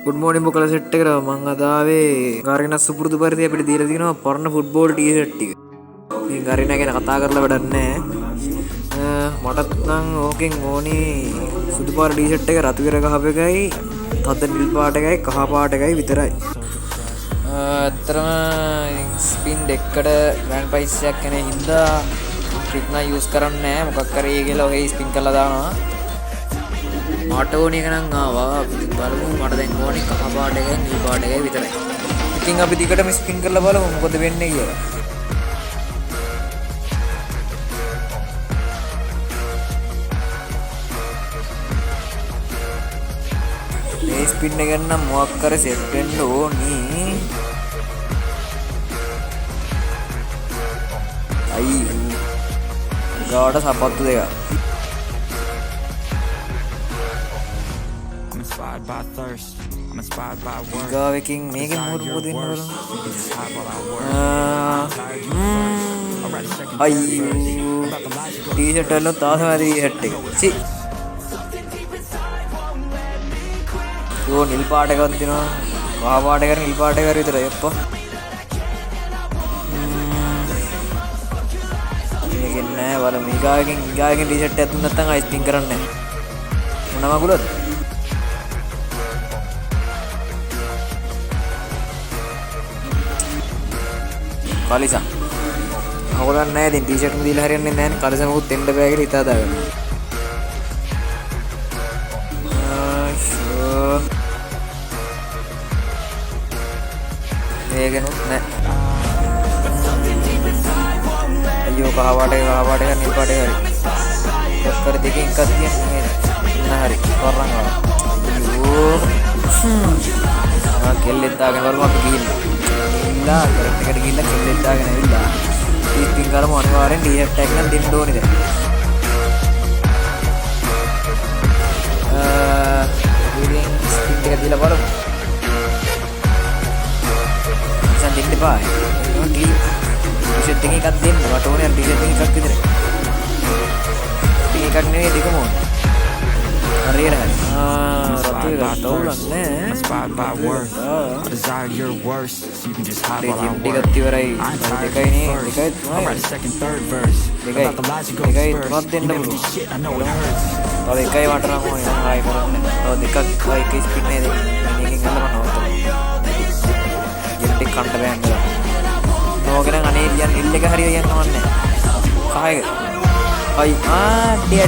Good මෝනින් බොකලා set එකට මං අද ආවේ ගාරිනා සුපුරුදු පරිදි අපිට දීලා තිනවා පරණ ෆුට්බෝල් ටී-ෂර්ට් ටික. ඉතින් ගාරිනා ගැන කතා කරලා වැඩක් නැහැ. මටත් නම් ඕකෙන් ඕනි සුදු පාට ටී-ෂර්ට් එක රතු ඉර ගහප එකයි, තද නිල් පාට එකයි, කහ පාට එකයි විතරයි. ඇත්තටම ස්පින් දෙකකට ග්‍රෑන්ඩ් ප්‍රයිස් එකක් එන හින්දා ට්‍රික් නම් යූස් කරන්නේ නැහැ. මොකක් කරේ කියලා ඔහේ ස්පින් කරලා දානවා. මට ඕන එක නම් ආවා. බලමු මට දැන් ඕනේ කහ පාට එකයි නිල් පාට එකයි විතරයි. ඉතින් අපි දිගටම ස්පින් කරලා බලමු මොකද වෙන්නේ කියලා. මේ ස්පින් එක නම් මොකක් කර සෙට් වෙන්න ඕනි. අයි ගාඩ සපත්තු දෙක. ගාවකින් මේකෙන් මුරුපු දෙන්න බලමු. අයියෝ ටී-ෂර්ට් වල තාසමාරි ෂර්ට් එක. සි යෝ නිල් පාට එකක් දෙනවා. කහ පාට එකක් නිල් පාට එකක් විතරයි අප්පා. මේකෙන් නෑ බලමු. ඊගාවකින් ටී-ෂර්ට් එකක් දුන්නත් නැත්නම් අයිස් පින් කරන්නේ නෑ. මොනවා මගුලද? කලිසම් අවුලක් නැහැ. ඉතින් ටී-ෂර්ට් එක දීලා හරියන්නේ නැහැ නේ. කලිසමකුත් දෙන්න බෑ කියලා හිතා දාගන්න. මේකනොත් නැහැ. අයියෝ කහ පාට එක නිල් පාට එක හරි. ඔක්කොර දෙකෙන් එකක් තියන්නේ නෑ. හරි වරන් ආවා. අයියෝ කෙල්ලෙක් දාගෙන බලමු අපි ගිහින්. ඉල්ලා කරට් එකට ගිහිල්ලා කෙල්ලෙක් දාගෙන ඇවිල්ලා ස්පින් කරමු. අනිවාර්යෙන් ටී-ෂර්ට් එකක් නම් දෙන්න ඕනේ දැන්. ඉතින් ස්පින් එක දීලා බලමු. දැන් දෙන්න එපා. ටී-ෂර්ට් එකක් දෙන්න. මට ඕනේ ටී-ෂර්ට් එකක් විතරයි. ටී එකක් නෙවෙයි දෙකම ඕනේ. හරියට හරි. රතු එක තවුලක් නෑ. ටිකක් ඉවරයි. දෙකයි නේ. දෙකයි තුනයි. දෙකයි තුනක් දෙන්න පුළුවන්. තව එකයි මට නම් ඕනේ. නම් ආයෙ කරන්නේ. තව දෙකක් එක ස්පින් නේ දෙන්නේ. මේකෙන් ගන්න මම නවත්තනවා. ගෙට් එක කන්න බෑ නේද? නෝගෙන අනේ ලියන් නිල් එක හරියට යන්න ඕනේ. කහයක. අයි හරි.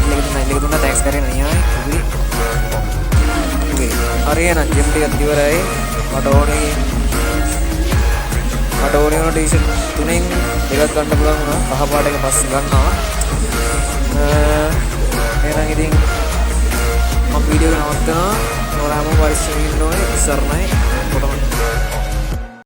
ඉල්ලක දුන්නා ටැක්ස් කරේ නෑ. හරියන ජෙම් ටිකක් ඉවරයි. මට ඕනේ ටී-ෂර්ට් තුනෙන් දෙකක් ගන්න පුළුවන් වුණා. කහ පාට එක පස්සේ ගන්නවා. එහෙනම් ඉතින් මම වීඩියෝ එක නවත්තනවා. ඔයාලම පරිස්සමෙන් ඉන්න ඕනේ. ඉස්සරණයි.